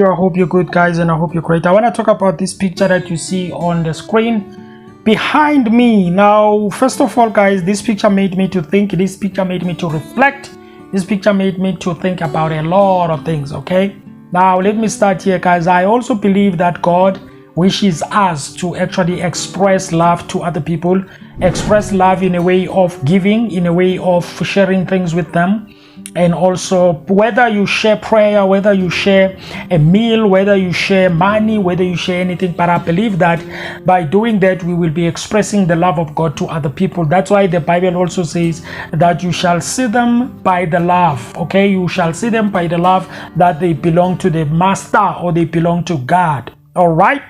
I hope you're good, guys, and I hope you're great. I want to talk about this picture that you see on the screen behind me. Now, first of all, guys, this picture made me to think. This picture made me to reflect. This picture made me to think about a lot of things, okay? Now, let me start here, guys. I also believe that God wishes us to actually express love to other people, express love in a way of giving, in a way of sharing things with them. And also, whether you share prayer, whether you share a meal, whether you share money, whether you share anything, but I believe that by doing that, we will be expressing the love of God to other people. That's why the Bible also says that you shall see them by the love, okay? You shall see them by the love that they belong to the Master or they belong to God, all right?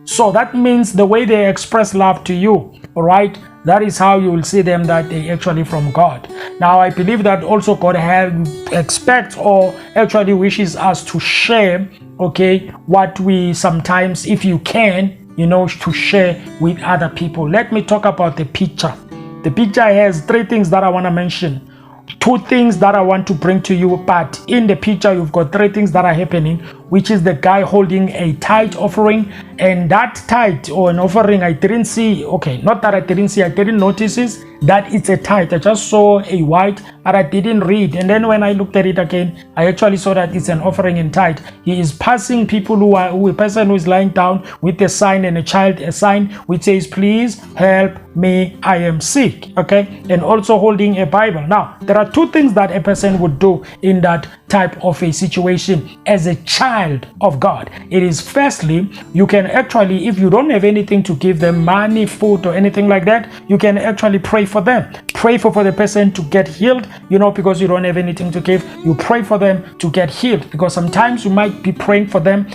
So that means the way they express love to you, all right, that is how you will see them that they actually from God. Now, I believe that also God expects or actually wishes us to share, okay, what we sometimes, if you can, to share with other people. Let me talk about the picture. The picture has three things that I want to mention. Two things that I want to bring to you, but in the picture you've got three things that are happening, which is the guy holding a tithe offering, and that tithe or an offering I didn't see, okay, not that I didn't see, I didn't notice is that it's a tithe. I just saw a white, but I didn't read, and then when I looked at it again, I actually saw that it's an offering in tithe. He is passing people a person who is lying down with a sign and a sign which says, please help me, I am sick, okay, and also holding a Bible. Now, there are two things that a person would do in that type of a situation as a child of God. It is, firstly, you can actually, if you don't have anything to give them, money, food, or anything like that, you can actually pray for them. Pray for the person to get healed, because you don't have anything to give. You pray for them to get healed, because sometimes you might be praying for them,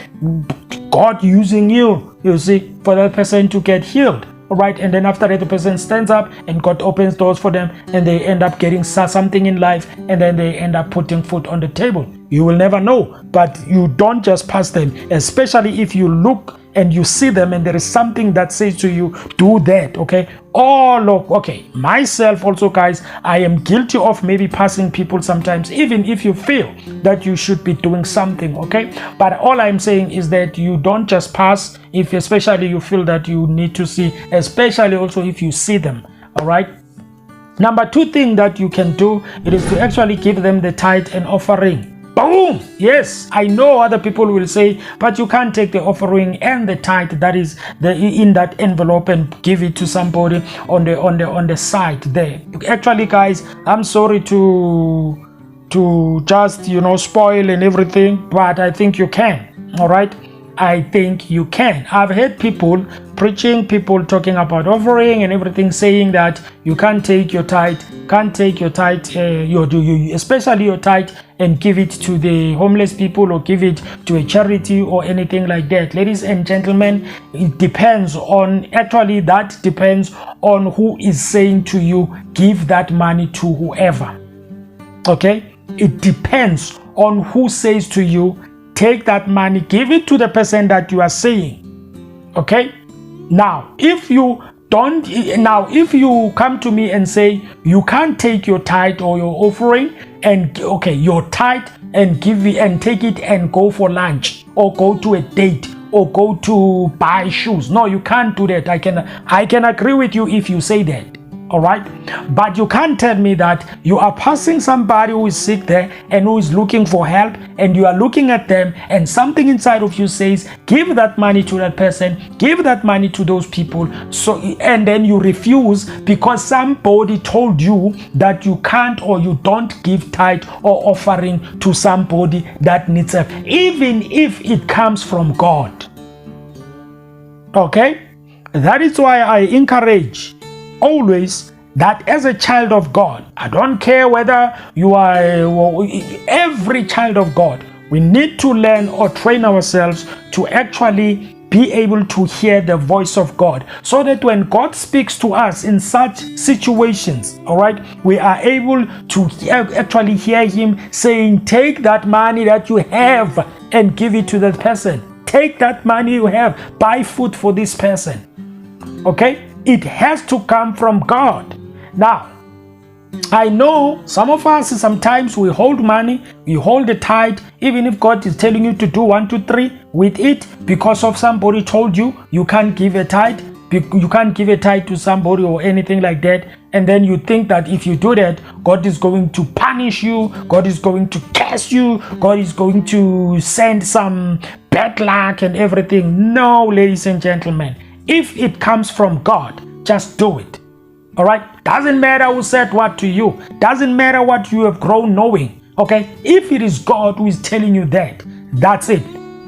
God using you see, for that person to get healed. Right, and then after that, the person stands up and God opens doors for them, and they end up getting something in life, and then they end up putting food on the table. You will never know, but you don't just pass them, especially if you look and you see them and there is something that says to you, do that, okay? Myself also, guys, I am guilty of maybe passing people sometimes, even if you feel that you should be doing something, okay? But all I'm saying is that you don't just pass, if especially you feel that you need to see, especially also if you see them, all right? Number two thing that you can do, it is to actually give them the tithe and offering. Boom! Yes, I know other people will say, but you can't take the offering and the tithe that is in that envelope and give it to somebody on the side there. Actually, guys, I'm sorry to just spoil and everything, but I think you can. All right, I think you can. I've heard people preaching, people talking about offering and everything, saying that you can't take your tithe, especially your tithe, and give it to the homeless people or give it to a charity or anything like that. Ladies and gentlemen, it depends on, that depends on who is saying to you, give that money to whoever. Okay? It depends on who says to you, take that money, give it to the person that you are saying. Okay? Now, if you come to me and say you can't take your tithe or your offering and your tithe and give it and take it and go for lunch or go to a date or go to buy shoes, no, you can't do that. I can agree with you if you say that. All right, but you can't tell me that you are passing somebody who is sick there and who is looking for help, and you are looking at them and something inside of you says, give that money to that person, give that money to those people. So, and then you refuse because somebody told you that you can't or you don't give tithe or offering to somebody that needs help, even if it comes from God. Okay, that is why I encourage always that as a child of God, I don't care whether you are every child of God, we need to learn or train ourselves to actually be able to hear the voice of God, so that when God speaks to us in such situations, all right, we are able to actually hear him saying, take that money that you have and give it to that person. Take that money you have, buy food for this person. Okay? It has to come from God. Now, I know some of us, sometimes we hold money, we hold the tithe, even if God is telling you to do 1, 2, 3 with it, because of somebody told you you can't give a tithe, you can't give a tithe to somebody or anything like that. And then you think that if you do that, God is going to punish you, God is going to curse you, God is going to send some bad luck and everything. No, ladies and gentlemen, if it comes from God, just do it. All right, doesn't matter who said what to you, doesn't matter what you have grown knowing. Okay, if it is God who is telling you that, that's it,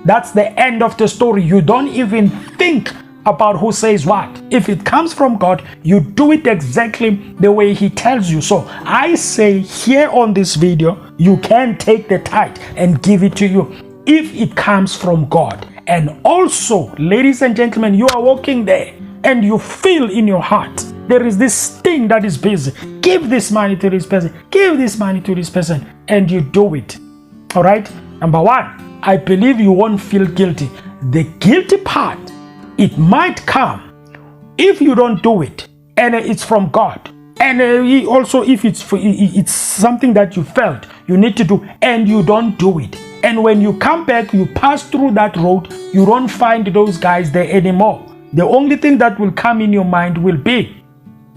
that's the end of the story. You don't even think about who says what. If it comes from God, you do it exactly the way He tells you. So I say here on this video, you can take the tithe and give it to you if it comes from God. And also, ladies and gentlemen, you are walking there and you feel in your heart there is this thing that is busy. Give this money to this person, give this money to this person, and you do it. All right, number one, I believe you won't feel guilty. The guilty part, it might come if you don't do it and it's from God. And also if it's something that you felt you need to do and you don't do it, and when you come back, you pass through that road, you don't find those guys there anymore. The only thing that will come in your mind will be,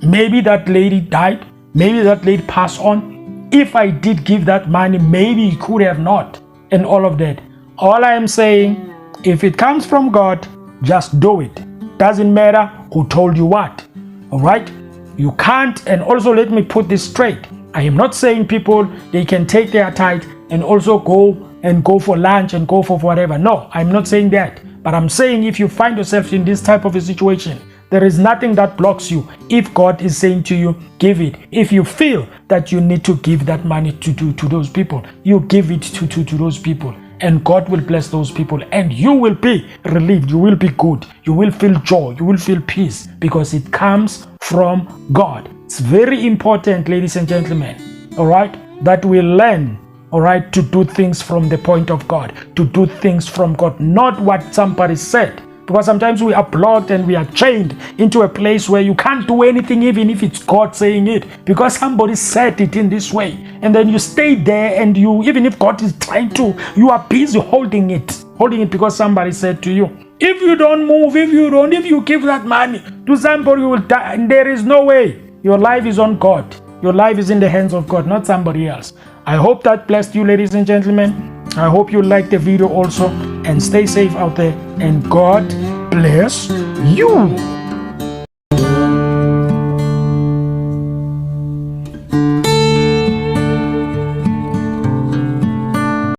maybe that lady died, maybe that lady passed on. If I did give that money, maybe he could have not, and all of that. All I am saying, if it comes from God, just do it. Doesn't matter who told you what. All right, you can't. And also, let me put this straight, I am not saying people, they can take their tithe and also go for lunch and go for whatever. No, I'm not saying that. But I'm saying, if you find yourself in this type of a situation, there is nothing that blocks you. If God is saying to you, give it. If you feel that you need to give that money to those people, you give it to those people. And God will bless those people. And you will be relieved. You will be good. You will feel joy. You will feel peace. Because it comes from God. It's very important, ladies and gentlemen, all right, that we learn, all right, to do things from the point of God. To do things from God. Not what somebody said. Because sometimes we are blocked and we are chained into a place where you can't do anything, even if it's God saying it, because somebody said it in this way. And then you stay there, and you, even if God is trying to, you are busy holding it because somebody said to you, if you don't move, if you give that money to somebody, you will die. And there is no way. Your life is on God. Your life is in the hands of God, not somebody else. I hope that blessed you, ladies and gentlemen. I hope you liked the video also, and stay safe out there, and God bless you.